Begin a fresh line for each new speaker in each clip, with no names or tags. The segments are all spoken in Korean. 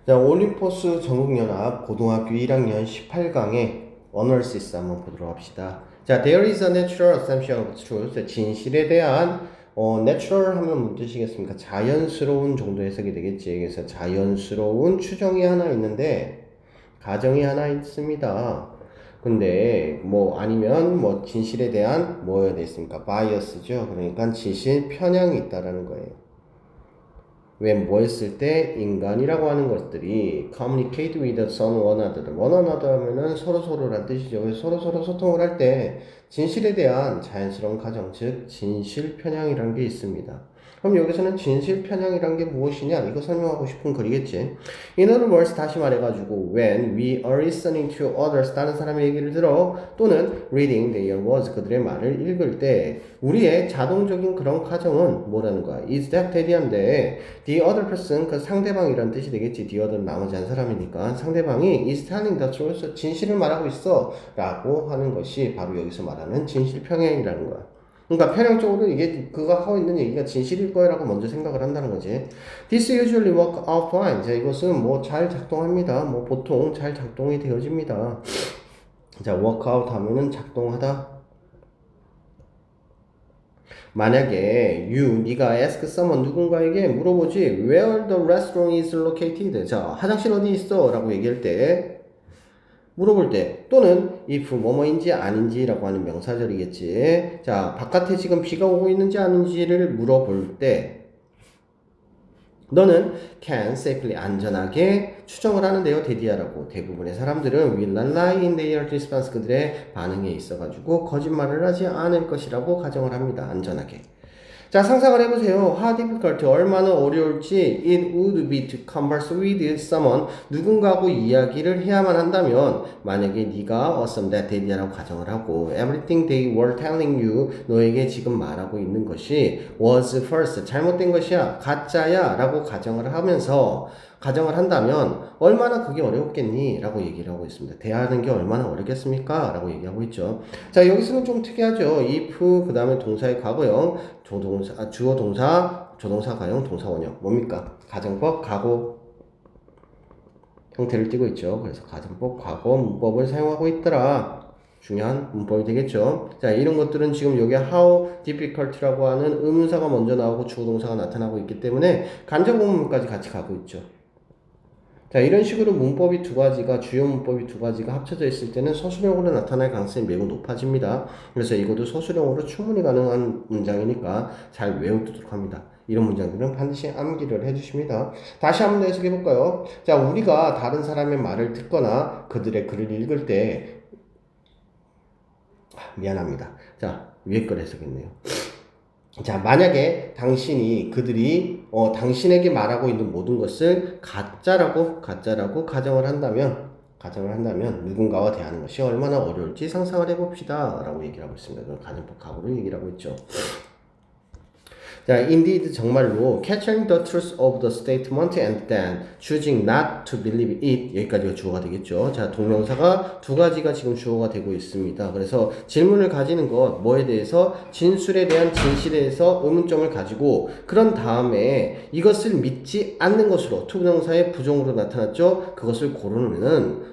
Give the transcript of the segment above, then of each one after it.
자, 올림포스 전국연합 고등학교 1학년 18강의 어널시스 한번 보도록 합시다. 자, there is a natural assumption of truth. 진실에 대한 natural 하면 무슨 뜻이겠습니까? 자연스러운 정도 해석이 되겠지. 그래서 자연스러운 추정이 하나 있는데 가정이 하나 있습니다. 근데 뭐 아니면 뭐 진실에 대한 뭐여야 되겠습니까? 바이어스죠. 그러니까 진실 편향이 있다라는 거예요. 왜 뭐 했을 때 인간이라고 하는 것들이 communicate with one another 하면은 서로서로란 뜻이죠. 그래서 서로서로 소통을 할 때 진실에 대한 자연스러운 가정, 즉 진실 편향이라는 게 있습니다. 그럼 여기서는 진실 편향이란 게 무엇이냐? 이거 설명하고 싶은 글이겠지. In other words, 다시 말해가지고 when we are listening to others, 다른 사람의 얘기를 들어 또는 reading their words, 그들의 말을 읽을 때 우리의 자동적인 그런 가정은 뭐라는 거야? is that 대리한데 the other person, 그 상대방이란 뜻이 되겠지. the other 나머지 한 사람이니까 상대방이 is telling the truth, 진실을 말하고 있어 라고 하는 것이 바로 여기서 말하는 진실 편향이라는 거야. 그러니까 편향적으로 이게 그가 하고 있는 얘기가 진실일 거라고 먼저 생각을 한다는 거지. This usually work out fine. 자, 이것은 뭐 잘 작동합니다. 뭐 보통 잘 작동이 되어집니다. 자, work out 하면은 작동하다. 만약에 네가 ask someone 누군가에게 물어보지 where the restaurant is located. 자, 화장실 어디 있어? 라고 얘기할 때 물어볼 때 또는 if 뭐뭐인지 아닌지라고 하는 명사절이겠지. 자, 바깥에 지금 비가 오고 있는지 아닌지를 물어볼 때 너는 can safely 안전하게 추정을 하는데요. 대디하라고. 대부분의 사람들은 will not lie in their response, 그들의 반응에 있어가지고 거짓말을 하지 않을 것이라고 가정을 합니다. 안전하게. 자, 상상을 해보세요. How difficult, 얼마나 어려울지 it would be to converse with someone, 누군가하고 이야기를 해야만 한다면 만약에 네가 awesome that they라고 가정을 하고 everything they were telling you, 너에게 지금 말하고 있는 것이 was false, 잘못된 것이야, 가짜야 라고 가정을 하면서 가정을 한다면 얼마나 그게 어렵겠니? 라고 얘기를 하고 있습니다. 대하는 게 얼마나 어렵겠습니까? 라고 얘기하고 있죠. 자, 여기서는 좀 특이하죠. if, 그 다음에 동사의 과거형, 조동사, 주어 동사, 조동사 가형, 동사 원형. 뭡니까? 가정법, 과거 형태를 띠고 있죠. 그래서 가정법, 과거 문법을 사용하고 있더라. 중요한 문법이 되겠죠. 자, 이런 것들은 지금 여기 how difficult라고 하는 의문사가 먼저 나오고 주어 동사가 나타나고 있기 때문에 간접 의문문까지 같이 가고 있죠. 자, 이런 식으로 문법이 두 가지가, 주요 문법이 두 가지가 합쳐져 있을 때는 서술형으로 나타날 가능성이 매우 높아집니다. 그래서 이것도 서술형으로 충분히 가능한 문장이니까 잘 외우도록 합니다. 이런 문장들은 반드시 암기를 해주십니다. 다시 한번 해석해 볼까요? 자, 우리가 다른 사람의 말을 듣거나 그들의 글을 읽을 때, 미안합니다. 자, 위에 걸 해석했네요. 자, 만약에 그들이 당신에게 말하고 있는 모든 것을 가짜라고 가정을 한다면 누군가와 대하는 것이 얼마나 어려울지 상상을 해봅시다 라고 얘기를 하고 있습니다. 그건 가정법 각오로 얘기를 하고 있죠. 자, indeed 정말로 catching the truth of the statement and then choosing not to believe it, 여기까지가 주어가 되겠죠. 자, 동명사가 두 가지가 지금 주어가 되고 있습니다. 그래서 질문을 가지는 것, 뭐에 대해서, 진술에 대한 진실에 대해서 의문점을 가지고 그런 다음에 이것을 믿지 않는 것으로, 투부정사의 부정으로 나타났죠. 그것을 고르는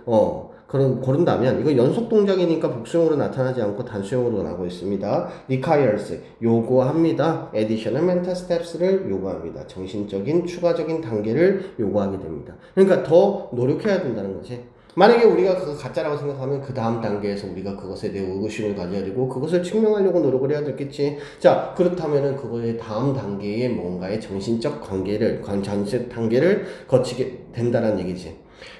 고른다면, 이거 연속 동작이니까 복수형으로 나타나지 않고 단수형으로 나오고 있습니다. requires, 요구합니다. additional mental steps를 요구합니다. 정신적인 추가적인 단계를 요구하게 됩니다. 그러니까 더 노력해야 된다는 거지. 만약에 우리가 그거 가짜라고 생각하면 그 다음 단계에서 우리가 그것에 대해 의구심을 가져야 되고 그것을 증명하려고 노력을 해야 되겠지. 자, 그렇다면은 그거의 다음 단계에 뭔가의 정신적 단계를 거치게 된다는 얘기지.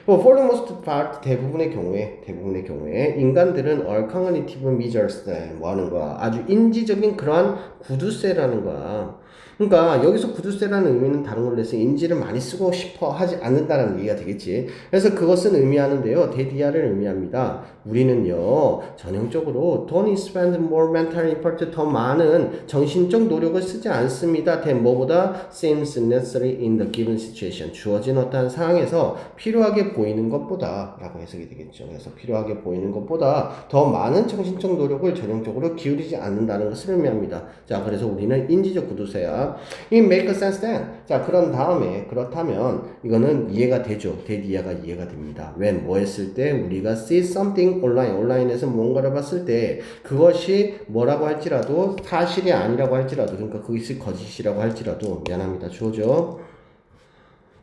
For the most part, 대부분의 경우에 인간들은 are cognitive measures, 뭐 하는 거야? 아주 인지적인 그러한 구두쇠라는 거야. 그러니까 여기서 구두쇠라는 의미는 다른 걸로 해서 인지를 많이 쓰고 싶어 하지 않는다는 얘기가 되겠지. 그래서 그것은 의미하는데요. 대디아를 의미합니다. 우리는요, 전형적으로 don't spend more mental effort, 더 많은 정신적 노력을 쓰지 않습니다. 뭐보다 seems necessary in the given situation, 주어진 어떠한 상황에서 필요하게 보이는 것보다 라고 해석이 되겠죠. 그래서 필요하게 보이는 것보다 더 많은 정신적 노력을 전형적으로 기울이지 않는다는 것을 의미합니다. 자, 그래서 우리는 인지적 구두쇠야. 봅시다. It make sense then. 자, 그런 다음에 그렇다면 이거는 이해가 되죠. 대디아가 이해가 됩니다. when 뭐 했을 때 우리가 see something online 온라인에서 뭔가를 봤을 때 그것이 뭐라고 할지라도 사실이 아니라고 할지라도 그러니까 그것이 거짓이라고 할지라도 미안합니다. 주어죠.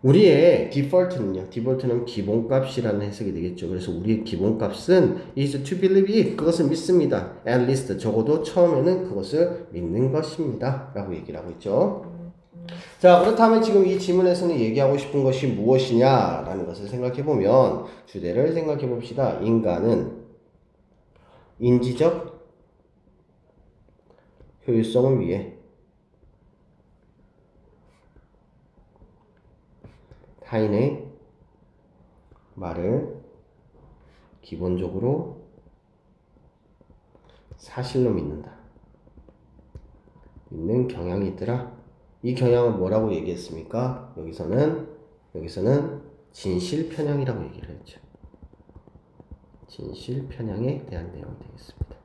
우리의 디폴트는 기본값이라는 해석이 되겠죠. 그래서 우리의 기본값은 is to believe it. 그것을 믿습니다. At least 적어도 처음에는 그것을 믿는 것입니다. 라고 얘기를 하고 있죠. 자, 그렇다면 지금 이 지문에서는 얘기하고 싶은 것이 무엇이냐라는 것을 생각해보면 주제를 생각해봅시다. 인간은 인지적 효율성을 위해 타인의 말을 기본적으로 사실로 믿는다. 믿는 경향이 있더라. 이 경향을 뭐라고 얘기했습니까? 여기서는 진실 편향이라고 얘기를 했죠. 진실 편향에 대한 내용이 되겠습니다.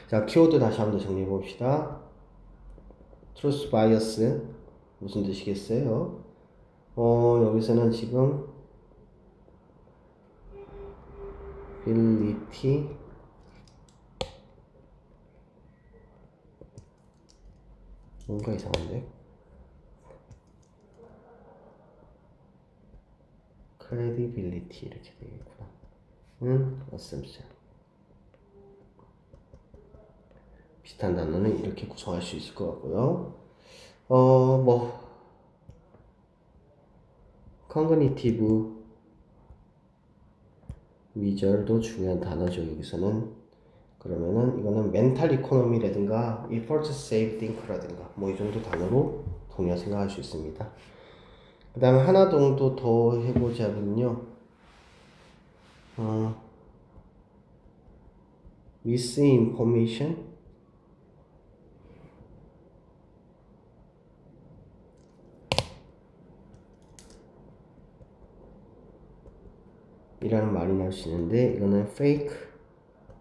자, 키워드 다시 한번 정리해 봅시다. truth bias 무슨 뜻이겠어요? 여기서는 지금 ability 뭔가 이상한데? credibility 이렇게 되겠구나. assumption 비슷한 단어는 이렇게 구성할 수 있을 것 같고요. cognitive measure도 중요한 단어죠. 여기서는 그러면은 이거는 mental economy라든가 effort save think라든가 뭐 이 정도 단어로 동의어 생각할 수 있습니다. 그 다음에 하나 정도 더 해보자면요. misinformation 이라는 말이 나올 수 있는데 이거는 fake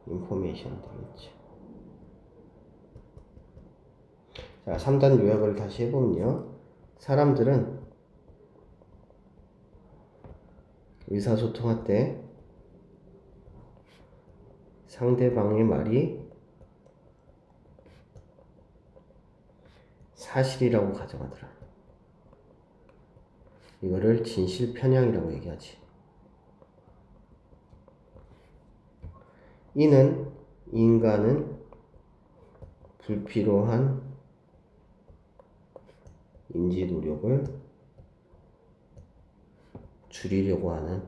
information 되겠죠. 자, 3단 요약을 다시 해보면요. 사람들은 의사소통할 때 상대방의 말이 사실이라고 가정하더라. 이거를 진실 편향이라고 얘기하지. 이는 인간은 불필요한 인지 노력을 줄이려고 하는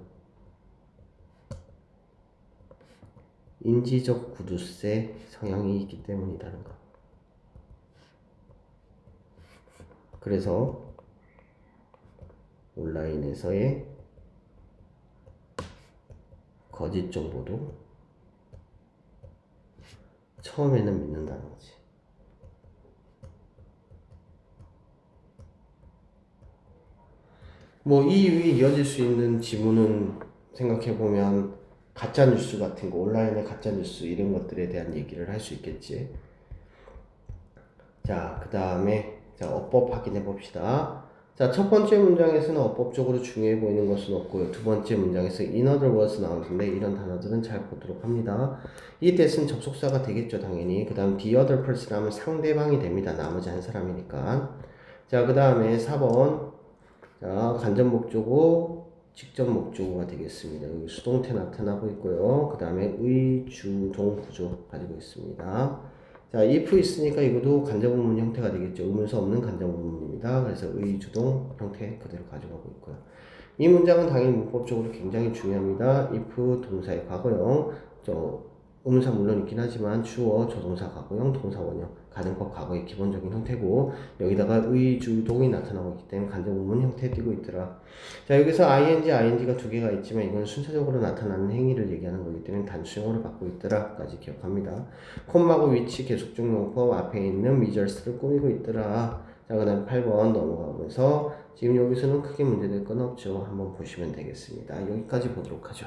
인지적 구두쇠 성향이 있기 때문이라는 것. 그래서 온라인에서의 거짓 정보도 처음에는 믿는다는 거지. 뭐 이 이어질 수 있는 지문은 생각해보면 가짜뉴스 같은 거, 온라인의 가짜뉴스 이런 것들에 대한 얘기를 할 수 있겠지. 자, 그 다음에 어법 확인해 봅시다. 자, 첫 번째 문장에서는 어법적으로 중요해 보이는 것은 없고요. 두 번째 문장에서 in other words 나오는데 이런 단어들은 잘 보도록 합니다. 이 that은 접속사가 되겠죠, 당연히. 그 다음 the other person 하면 상대방이 됩니다. 나머지 한 사람이니까. 자, 그 다음에 4번. 자, 간접 목적어, 직접 목적어가 되겠습니다. 여기 수동태 나타나고 있고요. 그 다음에 의주동 구조 가지고 있습니다. 자, if 있으니까 이것도 간접문문 형태가 되겠죠. 의문사 없는 간접문문입니다. 그래서 의주동 형태 그대로 가져가고 있고요. 이 문장은 당연히 문법적으로 굉장히 중요합니다. if 동사의 과거형, 의문사 물론 있긴 하지만 주어, 조동사 과거형, 동사 원형, 가정법 과거의 기본적인 형태고 여기다가 의주동이 나타나고 있기 때문에 간접문문 형태에 띄고 있더라. 자, 여기서 ing가 두 개가 있지만 이건 순차적으로 나타나는 행위를 얘기하는 거기 때문에 단수형으로 받고 있더라 까지 기억합니다. 콤마고 위치 계속중 용법 앞에 있는 미저스를 꾸미고 있더라. 자, 그 다음 8번 넘어가면서 지금 여기서는 크게 문제될 건 없죠. 한번 보시면 되겠습니다. 여기까지 보도록 하죠.